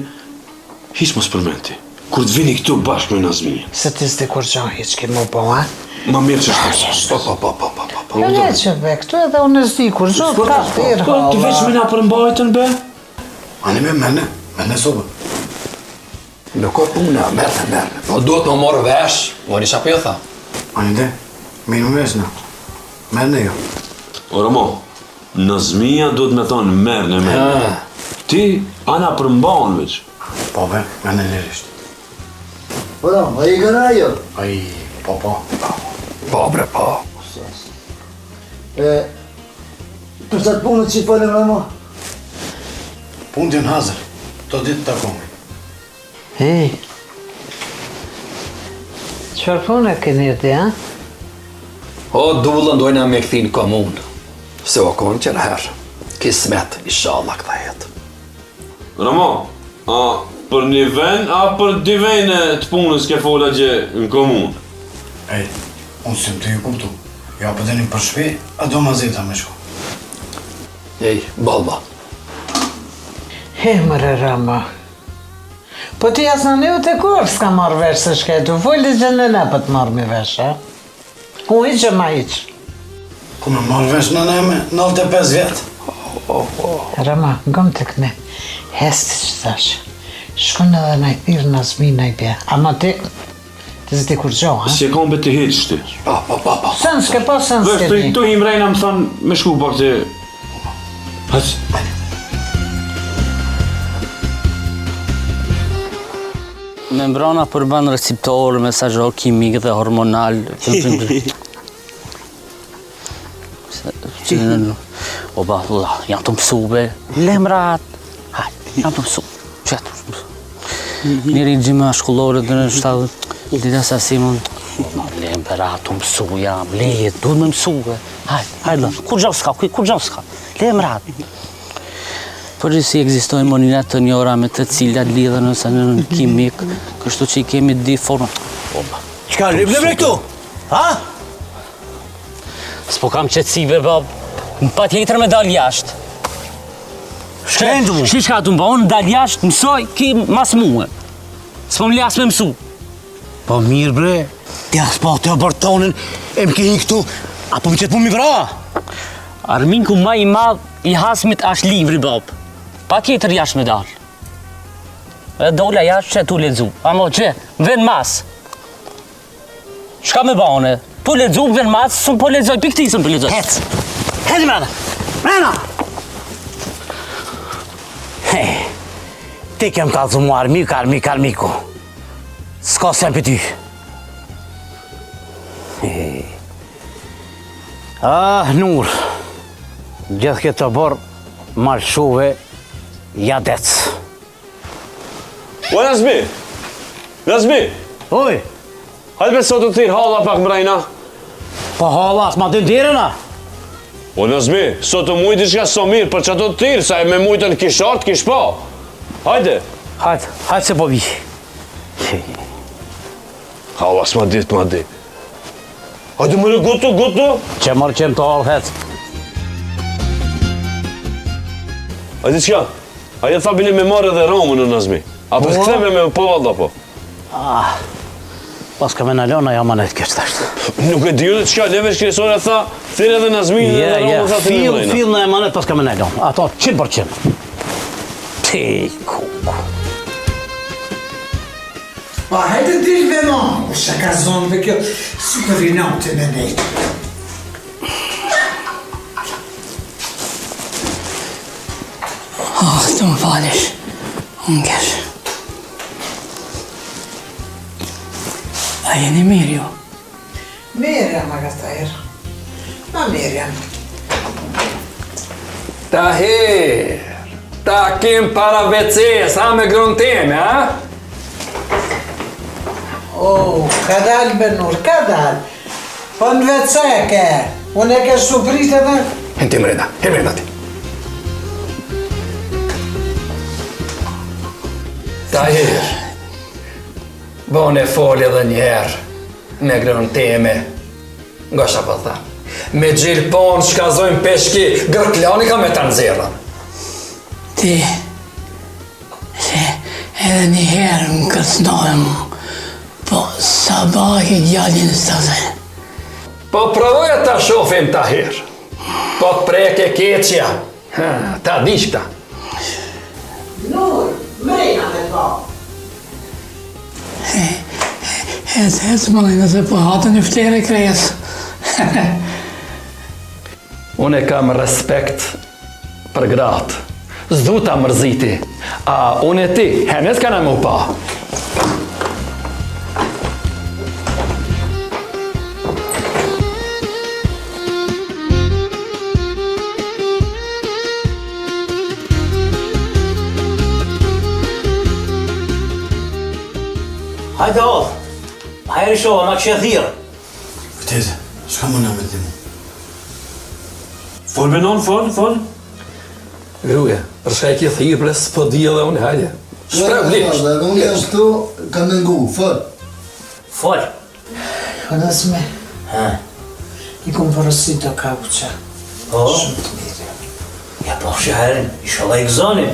hiq mos përmenti. Kur të vini këtu bashkë me Nazmia. Se ti s'di kur gjo hiq ke mu po, ha? Ma mirë që shtë. Po le që be, këtu edhe unë s'di kur gjo, ka thirë hala. Ti veç me na përmbajtën, be? Ani me mene sobën. Nuk o puna, merne. Po duhet më morë vesh, o një shapo jo tha. Ani de, minu vesh në. Merne jo. O Ramo, Nazmia duhet me thonë merne. Ti, ana përmbanë veç. Po be, mene lirisht. Po da, a i gëna jo? Ai, po. Po bre, po. Përsa të punët që i falem Rama? Punë t'jën hazër, të ditë të komi. Hej, qëfar punë e këni ti, ha? O dullën dojna me këthin komunë. Se o konë që herë. Kismet, inshallah këta jetë. Ramo, a për një ven, a për dy vene të punës ke fola gjë në komunë? Ej, unë si më të ju kuptu. Ja për deni për shpi, a do ma zeta me shku. Ej, balba. Mërë Rama. Po ti jasë në një të kur s'ka marrë vesh se shketu, folë që në ne për të marrë mi vesh, ha? Ku iqë ma iqë. Ku me marrë vesh në neme, 95 vjetë. Rama, ngëm të këne, hesti që thash, shkon edhe në i thirë në zmi në i bje, ama ti zdi kur gjo, ha? Si e kom be të hitë shti. Pa. Sën s'ke po, sën s'ke Vesh, di. tu himrejna më thonë me shku pak të... Hajtë. Membrana përban receptorë, mesazhor kimik dhe hormonal. O ba, janë të mësube. Lemrat. Janë të mësube. Qëtë. Njëri gjima shkullore dhe në 70. Dita sa Simon. Lemrat të mësu jam. Lejet, duhet me mësube. Hajde, kur gjo s'ka. Lemrat. Por si ekzistojnë monina të njëra me të cilat lidhen nëse në kimik, kështu që i kemi di forma. Qka, bre këtu? Ha? S'po kam qëtësive, bab. Më pa tjetër me dal jashtë. Shkendu mu? Shka të mba, unë dal jashtë, mësoj, ki mas muë. S'po më lasë me mësu. Po mirë bre, ti s'po të bërtonin, e më kehi këtu, apo më qëtë pu mi vra? Arminku ma i madh i hasmit është livri, bab. Pa tjetër jashtë me dalë. E dola jashtë që tu ledzu. Amo që, ven mas. Shka me bane? Tu ledzu, ven mas, së po ledzoj, piktisën po ledzoj. Hec! Hec mrena! Mrena! Ti kem kalzu mu armiku. S'ka sem për ty. Nur. Gjithë këtë të borë, marë shuve, jadec. O, Nazmi! Oj! Hajde me sot të thirë halla pak mrejna. Po halla, s'ma të ndirëna? O, Nazmi, sot të mujtë shka so mirë për që të thirë, sa e me mujtën kishartë, kish pa. Hajde! Hajde se po vi. Halla, s'ma ditë, ma di. Hajde më në gutu. Që mërë qemë të halë hetë. Hajde qka? Hajde tha bini me marrë edhe ramën në Nazmi. Apo s'ktheme me po valda po? Pas ka me në lona, jam anet kështë tashtë. Nuk e diu dhe qka, levesh kresore tha, thirë edhe Nazmin edhe ramën tha të në mrejna. Fil në emanet pas ka me në lona. Ato 100%. Ti, kuku. Pa, hajde t'il venon, shaka zonë dhe kjo, si të rinon të në nejtë. Të më falesh, unger. A jeni mirë jo? Mirë, ma gëtajrë. Ma mirë jam. Tahir, takim para WC-s, ha me grunë teme, ha? Oh, ka dalë Benur, ka dalë. Po në WC ke, unë e ke suprit edhe? Henti mrena ti. Tahir, bone foli edhe njerë me grënë teme, nga shka po tha. Me gjilpon shkazojnë peshki, gërklani ka me të nëzirën. Ti, se edhe njëherë më kërcnojmë, po sabahi gjallin së të dhe. Po provoj ta shofim Tahir, po të preke keqja, ta dishta. Nur, mrejna me po. Hec më nëjnë se po hatën një ftere kresë. Unë e kam respekt për gratë, zdu ta mërziti, a unë e ti, henes ka në mu pa. Hajde hodh. Hajri shoha, ma kështë e thirë. Teze, shka më në me të mu? Fol benon, fol. Gruja, përshka e kje thirë ple s'po di edhe unë, hajde. Shprem lish. Unë jam shtu, kam në ngu, fol. Fol. Hënës me, i kom përësit të kauqa. Po? Shumë të mirë. Ja po shëherin, isha la i gëzoni.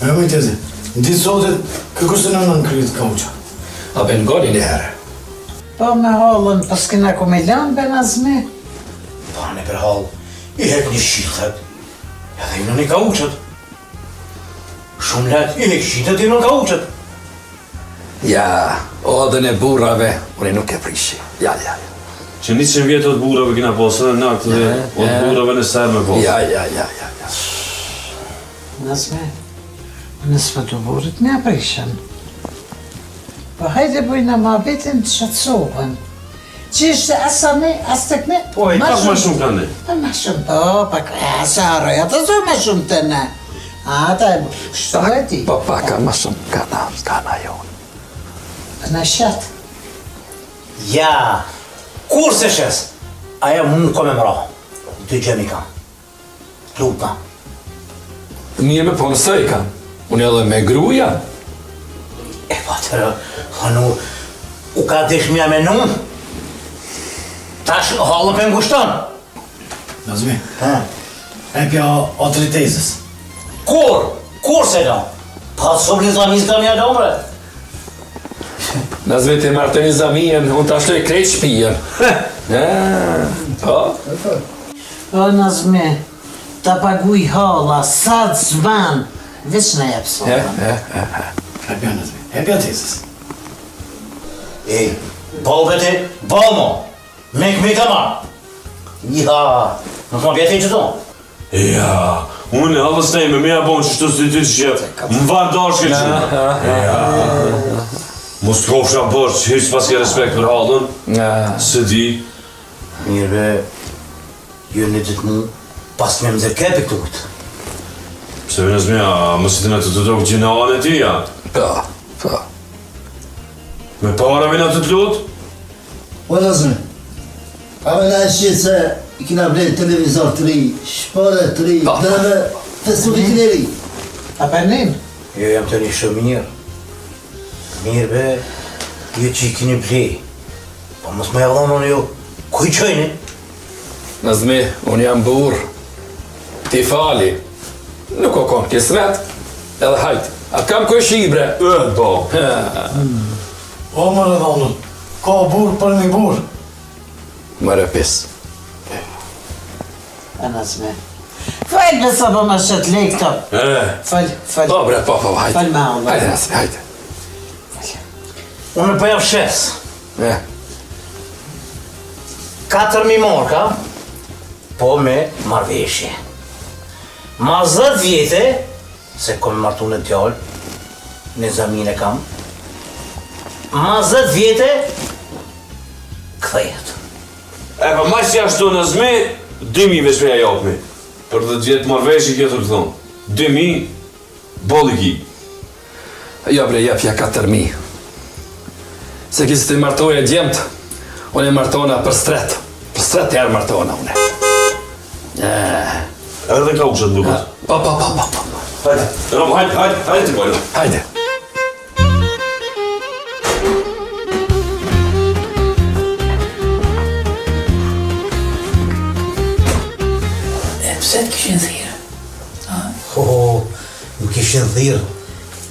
E mëj teze, në ditë sotet, këkusë në në kryet kauqa. A ben goni një herë. Po me halën, pas kena ku me lanë, Benazme. Pa në për halë, i hek një shqitët, edhe i në një kauqët. Shumë let, i hek shqitët i në kauqët. Ja, odën e burrave, unë nuk e prishi. Ja. Që 100 vjetë od burrave kina posë, në naktë dhe od burrave në sërë me posë. Ja. Benazme, nësë për të burit me aprishën. Po hajde bujna ma betin të shatsohën. Që ishte asa ne, as të këne? Po, i pak ma shumë ka ne. Ma shumë, po, pak, asa aroj, ata zoj ma shumë të ne. Ata e shtu e ti. Po, paka ma shumë ka na jonë. Për në shatë. Ja, kur se shes? Aja mund ko me mra. Dy gjemi kam. Lupa. Mirë me po nësë i kam. Unë edhe me gruja. E pa tërë, hanu, u ka dishmja me nun. Tash halën për ngushton. Nazmi, e pja autoritezës. Kur se da? Pa të sobli të amis kam ja domre. Nazmi të martë një zamien, unë të ashtoj krejt shpijen. Po? O, Nazme, ta paguj hala, sa të zvan, Veç në jep sobën. Hepja në zmi, hepja tezës. Ej, balë vete, balë mo. Me kama. Ja, nuk ma vjetë e që tonë. Ja, unë e halës nejme me ja bon që shtu si ty që qëtë. Më varë dashke që. Ja. Mos të kofsha bërë që hiç pas ke respekt për halën. Se di. Mirë be, ju një ditë mu, pas me më zërkepi këtut. Pse vë nëzmja, më si të në të drogë gjina anë e ti, ja? Pa. Me para me në të lutë? O nëzme, a me në shqetë se i kina blejnë televizor të ri, shpare të ri, dhe me festurit të ri. A për njën? Jo jam të një shumë mirë. Mirë be, ju që i kini blej. Po mos me javdhonë unë ju, ku i qojni? Nazmi, unë jam burë. Ti fali. Nuk o konë kismet. Edhe hajtë. A kam koj shibre? Po. O më rëdhonën, ka burë për një burë. Më rëpis. A nëzme. Falë besa për më shetë lej këto. Falë. Po bre, po, hajtë. Falë me anë. Hajtë, Nazmi, hajtë. Unë për jam shes. 4.000 morka, po me marveshje. Ma 10 vjete, se kom martu në tjallë, në zamine kam, ma 10 vjete, këthejet. E pa ma që ashtu në zmi, 2.000 veçmeja japmi. Për 10 vjetë marvesh i kjetër të thonë. 2.000, bol i ki. Jo bre, jepja 4.000. Se kisi të martoje djemët, unë e martona për stret. Për stret jarë martona une. Edhe ka ushat duket. Pa. Hajde, Rob, hajde të pojnë. Hajde. Pse të kishin thirë? Nuk ishin thirë.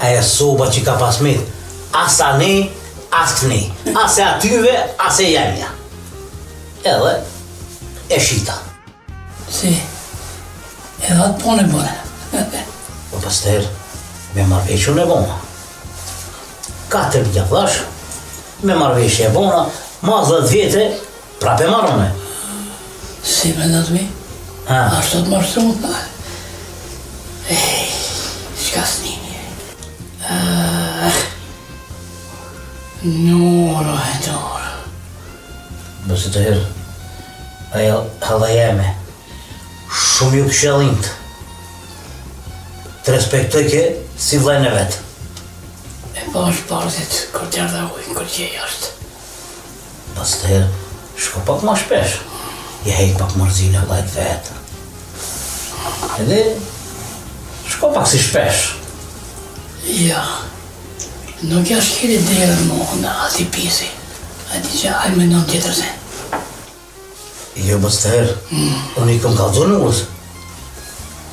Aja soba që ka pasmit, asa ne, as këne. Ase atyve, ase jamja. Edhe, e shita. Si, edhe atë pone bëne. Po pasër, me marveqën e bona. 4 vjetlash, me marveqën e bona, ma 10 vjete, prape marrone. Si me nëzmi? Ashtu të marrësun? Shka s'nimi? Noro e noro. Bësë të herë, aja hadha jeme, shumë ju këshëllimt. Të respektoj ke si vlejnë e vetë. E bash partit, kër t'jarë dhe ujnë, kër gjej ashtë. Bësë të herë, shko pak ma shpesh. Je hejk pak mërzine vlejt vetë. Edhe, shko pak si shpesh. Ja, nuk jash kiri derën mo në ati pisi. A di që ajme në tjetër se. Jo, bësë të herë, unë i këm kalzonë usë.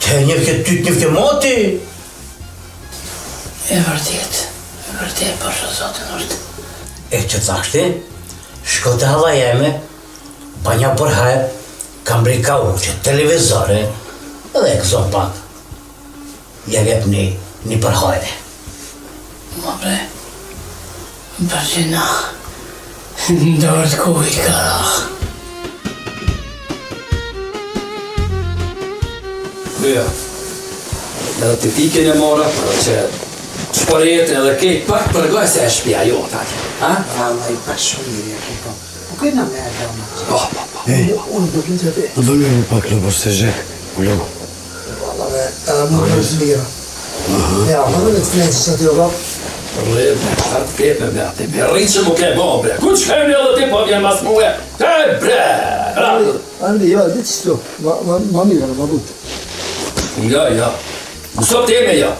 Te njëfke ty, njëfke moti. E vërtet, pasha zotën është. E që të thashti, shko të hadha jeme, banja për hajë, kam brika uqe, televizore, edhe e këzon pak. Ja vjep një për hajde. Ma bre, për që na, ndërët kujt kara. Ja. Edhe të ti kene mora, për që shpërjet edhe kejt pak përgoj se e shpia jo, taki. Valla i pa shumë mirë, po. Po këna me e dama. Po. Unë do të të Në do një pak lëbër se zhek, u lëbë. Valla me, edhe më në të lira. Ja, më dhe të flenë që sa të jo Rrëd, hartë kepe me ati, me rritë që mu ke bo, bre. Ku që kemi edhe ti po vjen mas muhe? Bre! Andi, jo, dhe që shto, ma mirë, ma butë. Ja. Mësop të jeme, ja.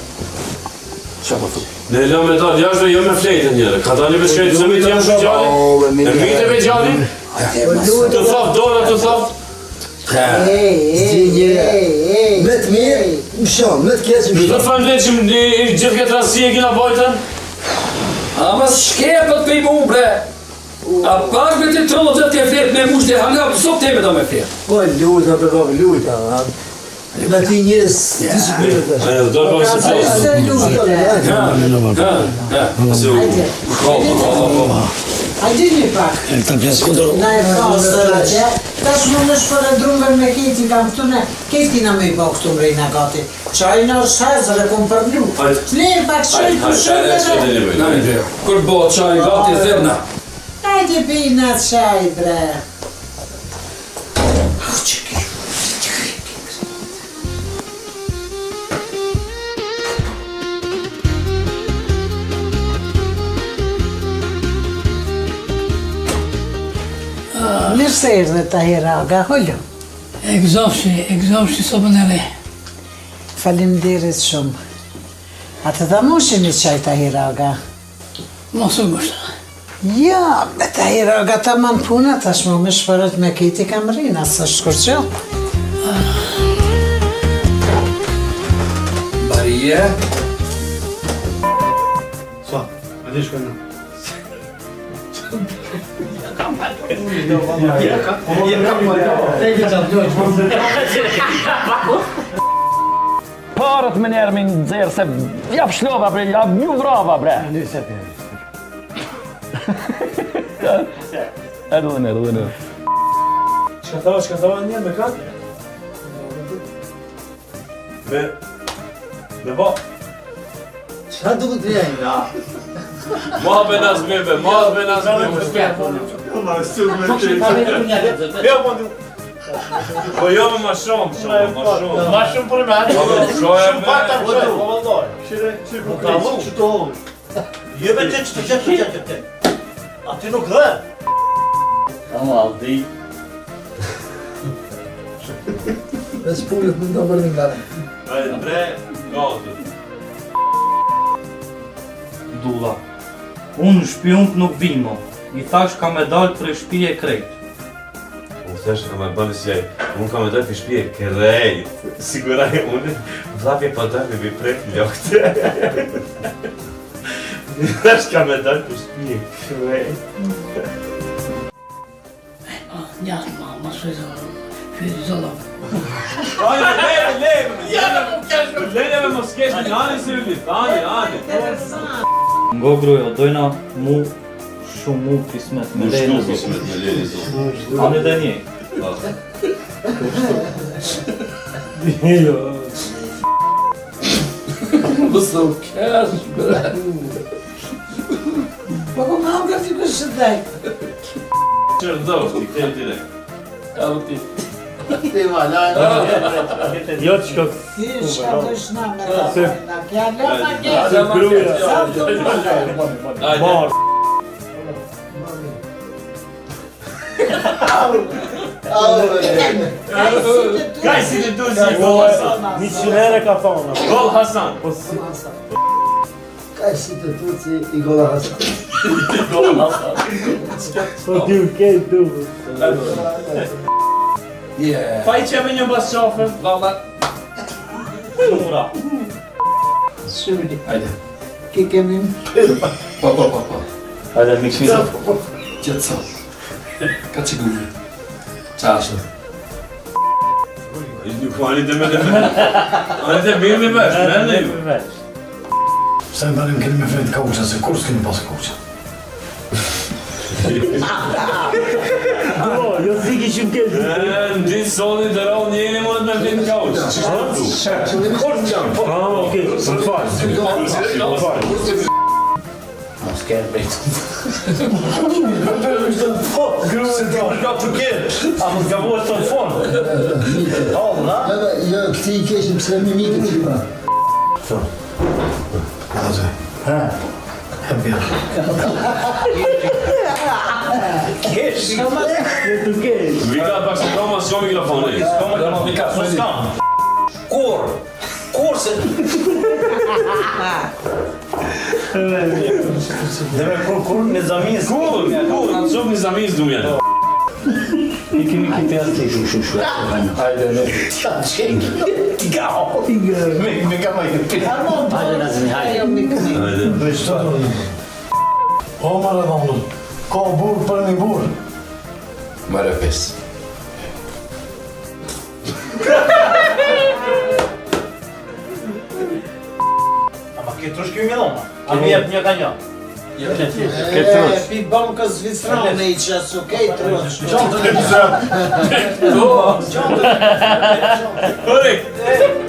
Qa po thu? Ne la me ta djashve jo me flejtë njëre. Ka ta një beshkejtë zëmit jam shumë gjali. E mite me gjali. Të thaftë, dora të thaftë. Me të mirë, më shumë, me të keqë më Të shumë. fanë që gjithë këtë rasi e kina bajtën. A mas shkepët për i mu, bre. A pak me të 30 e fletë me mushte, hanga, mësop të jeme do me fletë. Po, luta, për bavë, luta. Me ti njës, ti që kërë të Ajde, do të bëjë se Hajde një pak. Na e pasër atje. Tash më nësh për e drungën me keti, kam këtu në keti na me i po këtu mrejna gati. Qaj në është hezër e kom përnu. Lejnë pak qaj për shumë dhe. Kur bo qaj gati thirna. Hajde pina qaj bre. Mirë se erdhe Tahiraga, hollo. Egzofshi sopën e re. Faleminderit shumë. A të da moshin një qaj Tahiraga? Mos u gushta. Ja, me Tahiraga ta man puna, tash më me shpërët me kiti kam rina, së shkurqo. Barije. Sa, a di shkojnë? Parët me njerë me nëzirë se jap shlova bre, jap një vrava bre. Erdhën. Çka thava një me kan? Me ba. Qa duke të jajnë, da? Ma be nas bebe. Po jo me ma shumë. Ma shumë për me atë. Shumë pak ta me. shumë. Nuk ka vuk që të hollësh. Jeve që të gjetë. A ti nuk dhe? Kam aldi. Veç pullet më nga bërë nga. Ajde, bre, gati. Dula. Unë në shpionët nuk vimo. I thash ka me dalë për shpije krejt. Unë thash ka me bëllë si jaj. Unë ka me dalë për shpije krejt. Siguraj unë. Vlapje pa dalë bi prek ljokte. Unë thash ka me dalë për shpije krejt. Njatë ma, ma shvizë zolom. Ajde, lejme me mos kesh një anë si vlit. Ani. Ngo grujo, dojna mu shumë mu kismet me lejnë zot. Ani dhe një. Mësë u kesh, bre. Po ku më hangër t'i kështë shëndaj. Qërdosh, ti këtë tire. Ti ma, lajnë. Jo të shkot. Ti shka të shna me da pojna. Kja lëma kja. Sa të Marë. Kaj si të du si gol Hasan. 100 herë ka thonë. Gol Hasan. Kaj si të tu si i gola Hasan. Po t'ju kej tu. Pa i qeve një bas qafën, valla. Numra. Shumë. Ajde. Ki kemi më. Pa. Ajde, mi këshmisa. Gjetë sa. Ka që gumë. Qashë. Ani të me. Ani të mirë me vesh, me ju. Se në dalim keni me flet kauqa, se kur s'keni pas kauqa? Jo ziki që m'ke ziki. Në gjithë soni të rallë njeni më me flet kauq. Kur s'kam? Okej, më falë. Mos kërë bejtë. Gruë të ka të kërë. A më t'gavohet të në fonë. Jo, këti i keshim pëse me mitë të shima. Kaze. Bjerë. Kesh. Vika pak se kama s'ko mikrofoni. Kur se... Dhe me kur në zamiz. Kur, në shumë një zamiz du mjene. I kemi këtë jasë të shu. Hajde, ne. Ti gao. Me ka majtë. Hajde, Nazmi, hajde. O, Maradona, ka burë për një burë. Mare pes. Ke troshki mi dhoma. A mi jep një ka një. Pi bankës Zvicrane i qësu, kej trosh. Gjonë të në pëzëm. Gjonë të në pëzëm.